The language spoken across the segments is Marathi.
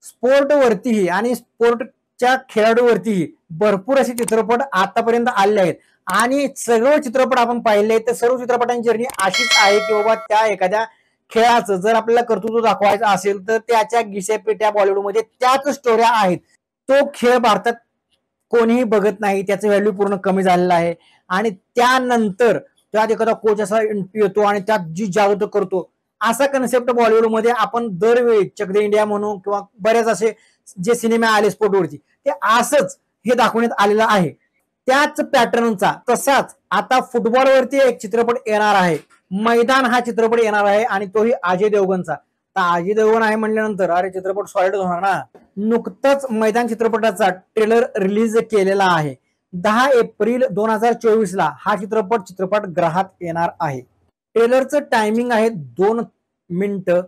स्पोर्ट वरतीही आणि स्पोर्टच्या खेळाडूवरतीही भरपूर असे चित्रपट आतापर्यंत आले आहेत आणि सर्व चित्रपट आपण पाहिले तर सर्व चित्रपटांची जर्नी अशीच आहे की बाबा त्या एखाद्या खेळाचं जर आपल्याला कर्तृत्व दाखवायचं असेल तर त्याच्या गिसेपेट्या बॉलिवूडमध्ये त्याच स्टोऱ्या आहेत. तो खेळ भारतात कोणीही बघत नाही, त्याचं व्हॅल्यू पूर्ण कमी झालेलं आहे आणि त्यानंतर त्यात एखादा कोच असा येतो आणि त्यात जी जादू करतो असा कन्सेप्ट बॉलिवूडमध्ये आपण दरवेळी चक दे इंडिया म्हणून किंवा बरेच असे जे सिनेमे आले स्पोर्टवरती ते असंच हे दाखवण्यात आलेलं आहे. त्याच पॅटर्नचा तसाच आता फुटबॉलवरती एक चित्रपट येणार आहे. मैदान हा चित्रपट येणार आहे आणि तोही अजय देवगणचा. अजय देवगण आहे म्हणल्यानंतर अरे चित्रपट सॉलिड होणार ना. नुकतंच मैदान चित्रपटाचा ट्रेलर रिलीज केलेला आहे. 10 एप्रिल 2024 ला हा चित्रपटगृहात येणार आहे. ट्रेलरचं टायमिंग आहे 2 मिनिटं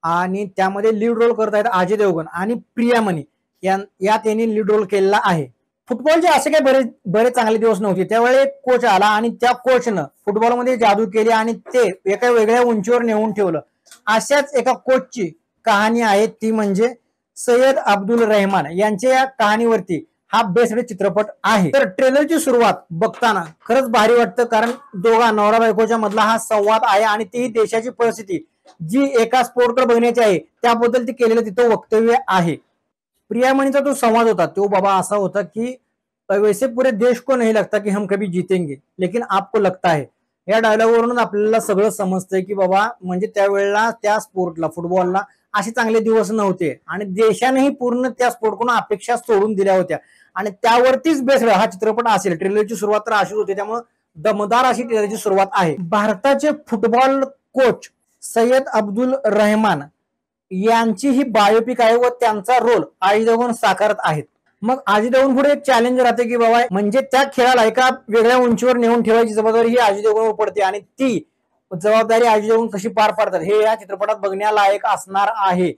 आणि त्यामध्ये लीड रोल करत आहेत अजय देवगण आणि प्रिया मनी यात त्यांनी लीड रोल केलेला आहे. फुटबॉलचे असे काही बरेच चांगले दिवस नव्हते. त्यावेळी एक कोच आला आणि त्या कोचनं फुटबॉलमध्ये जादू केली आणि ते एका वेगळ्या उंचीवर नेऊन ठेवलं. अशाच एका कोचची कहाणी आहे ती म्हणजे सय्यद अब्दुल रहमान यांच्या या कहाणीवरती हा बेस्ड चित्रपट आहे. तर ट्रेलरची सुरुवात बघताना खरंच भारी वाटतं कारण दोघा नवरा बायकोच्या मधला हा संवाद आहे आणि ती देशाची परिस्थिती जी एका स्पोर्टकडे बघण्याची आहे त्याबद्दल ती केलेलं तिथं वक्तव्य आहे. प्रिया मणीचा जो संवाद होता तो बाबा असा होता की वैसे पूरे देश को नहीं लगता कि हम कभी जीतेंगे लेकिन आपको लगता है. या डायलॉगवरून आपल्याला सगळं समजतंय की बाबा म्हणजे त्यावेळेला त्या स्पोर्टला फुटबॉलला असे चांगले दिवस नव्हते आणि देशानेही पूर्ण त्या स्पोर्टकडून अपेक्षा सोडून दिल्या होत्या आणि त्यावरतीच बेस्ड हा चित्रपट असेल. ट्रेलरची सुरुवात तर अशीच होती त्यामुळे दमदार अशी ट्रेलरची सुरुवात आहे. भारताचे फुटबॉल कोच सय्यद अब्दुल रहमान यांची ही बायोपिक आहे व त्यांचा रोल अजय देवगण साकारत आहेत. मग अजय देवगण पुढे एक चॅलेंज राहते की बाबा म्हणजे त्या खेळाला एका वेगळ्या उंचीवर नेऊन ठेवायची जबाबदारी ही अजय देवगणवर पडते आणि ती जबाबदारी अजय देवगण कशी पार पाडतात हे या चित्रपटात बघण्यालायक असणार आहे.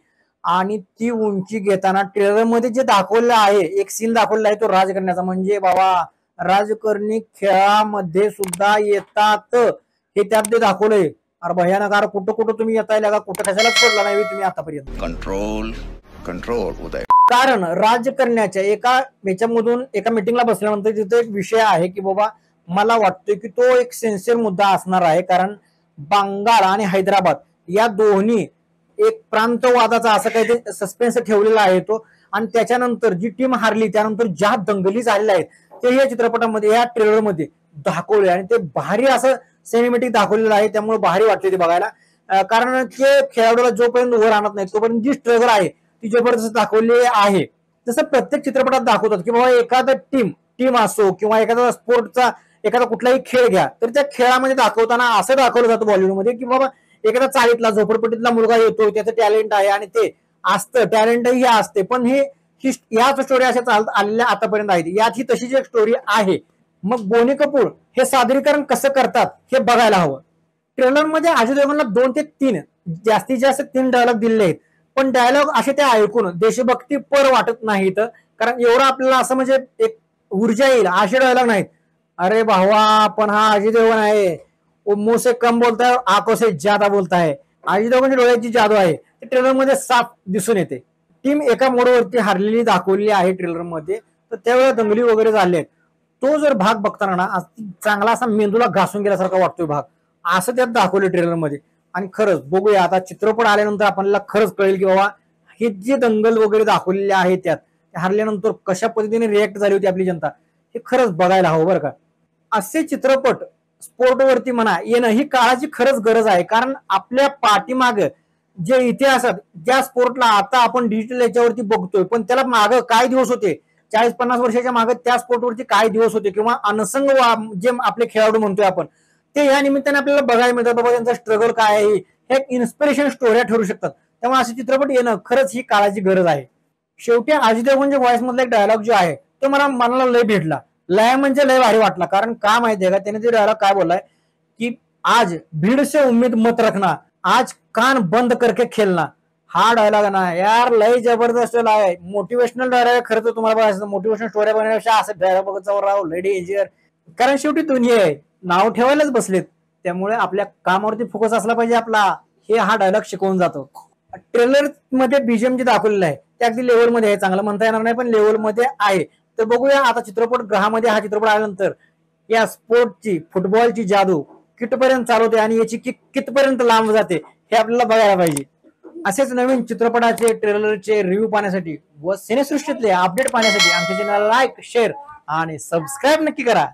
आणि ती उंची घेताना ट्रेलर मध्ये जे दाखवलं आहे एक सीन दाखवलेला आहे तो राजकारण्याचा म्हणजे बाबा राजकारणी खेळामध्ये सुद्धा येतात हे त्यात ते दाखवलंय. अरे भयानक कुठं कुठं तुम्ही येताय का कुठं कशालाच पडला नाही तुम्ही आतापर्यंत. कंट्रोल कारण राजकारण्याच्या एका याच्यामधून एका मिटिंगला बसल्यानंतर तिथे एक विषय आहे की बाबा मला वाटतोय की तो एक सेन्सिटिव्ह मुद्दा असणार आहे कारण बंगाल आणि हैदराबाद या दोन्ही एक प्रांतवादाचा असं काही सस्पेन्स ठेवलेला आहे तो आणि त्याच्यानंतर जी टीम हारली त्यानंतर ज्या दंगली झालेल्या आहेत ते या चित्रपटामध्ये या ट्रेलरमध्ये दाखवले आणि ते भारी असं सिनेमॅटिक दाखवलेलं आहे त्यामुळे भारी वाटते ते बघायला कारण ते खेळाडूला जोपर्यंत वर आणत नाही तोपर्यंत जी स्ट्रगल आहे ती जबरदस्त दाखवली आहे. जसं प्रत्येक चित्रपटात दाखवतात की बाबा एखादा टीम असो किंवा एखादा स्पोर्टचा एखादा कुठलाही खेळ घ्या तर त्या खेळामध्ये दाखवताना असं दाखवलं जातं बॉलिवूडमध्ये की बाबा एखादा चाळीतला झोपडपट्टीतला मुलगा येतो त्याचं टॅलेंट आहे आणि ते असतं टॅलेंटही असते पण याच स्टोरी अशा चालत आलेल्या आतापर्यंत आहेत. यात ही तशीच एक स्टोरी आहे. मग बोनी कपूर हे सादरीकरण कसं करतात हे बघायला हवं. ट्रेलरमध्ये अजय देवगणला 2 ते 3 जास्तीत जास्त 3 डायलॉग दिलेले आहेत पण डायलॉग असे ते ऐकून देशभक्ती पर वाटत नाहीत कारण एवढं आपल्याला असं म्हणजे एक ऊर्जा येईल असे डायलॉग नाहीत. अरे भावा पण हा अजय देवगण आहे मुंह से कम बोलता है आंखों से ज्यादा बोलता है. अजय देवगणच्या डोळ्याची जादू आहे ते ट्रेलरमध्ये साफ दिसून येते. टीम एका मोडवरती हारलेली दाखवली आहे ट्रेलरमध्ये तर त्यावेळेला दंगली वगैरे झाले तो जर भाग बघताना ना चांगला असा मेंदूला घासून गेल्यासारखा वाटतोय भाग असं त्यात दाखवलं ट्रेलरमध्ये. आणि खरंच बघूया आता चित्रपट आल्यानंतर आपल्याला खरंच कळेल की बाबा हे जे दंगल वगैरे दाखवलेले आहे त्यात हारल्यानंतर कशा पद्धतीने रिएक्ट झाली होती आपली जनता हे खरंच बघायला हवं बरं का. असे चित्रपट स्पोर्टवरती म्हणा येणं ही काळाची खरंच गरज आहे कारण आपल्या पाठीमाग जे इतिहासात ज्या स्पोर्टला आता आपण डिजिटल याच्यावरती बघतोय पण त्याला मागं काय दिवस होते 40-50 वर्षाच्या मागे त्या स्पोर्टवरती काय दिवस होते किंवा अनसंग जे आपले खेळाडू म्हणतोय आपण ते या निमित्ताने आपल्याला बघायला मिळतात. बाबा त्यांचा स्ट्रगल काय आहे हे इन्स्पिरेशन स्टोऱ्या ठरू शकतात त्यामुळे असे चित्रपट येणं खरंच ही काळाची गरज आहे. शेवटी अजय देवगणच्या व्हॉइस मधला एक डायलॉग जो आहे तो मला मनाला लय भेटला. लय म्हणजे लय भारी वाटला कारण का माहितीये का त्याने ते डायलॉग काय बोललाय की आज भीड़ से उम्मीद मत रखना आज कान बंद करके खेलना. हा डायलॉग ना यार लय जबरदस्त आहे. मोटिवेशनल डायलॉग खरं तर तुम्हाला बघायचं मोटिवेशनल स्टोरी बघण्यापेक्षा असं डायलॉग बघत जाऊ राहू लेडी इंजिनियर कारण शेवटी दुनिया आहे नाव ठेवायलाच बसलेत त्यामुळे आपल्या कामावरती फोकस असला पाहिजे आपला हे हा डायलॉग शिकवून जातो. ट्रेलर मध्ये बीजीएम जे दाखवलेलं आहे ते अगदी लेवलमध्ये आहे, चांगलं म्हणता येणार नाही पण लेवलमध्ये आहे. तर बघूया आता चित्रपट ग्रहामध्ये हा चित्रपट आल्यानंतर या स्पोर्टची फुटबॉलची जादू कितपर्यंत चालवते आणि याची किक कितपर्यंत लांब जाते हे आपल्याला बघायला पाहिजे. असेच नवीन चित्रपटाचे ट्रेलरचे रिव्ह्यू पाहण्यासाठी व सिनेसृष्टीतले अपडेट पाहण्यासाठी आमच्या चॅनलला लाईक, शेअर आणि सबस्क्राईब नक्की करा.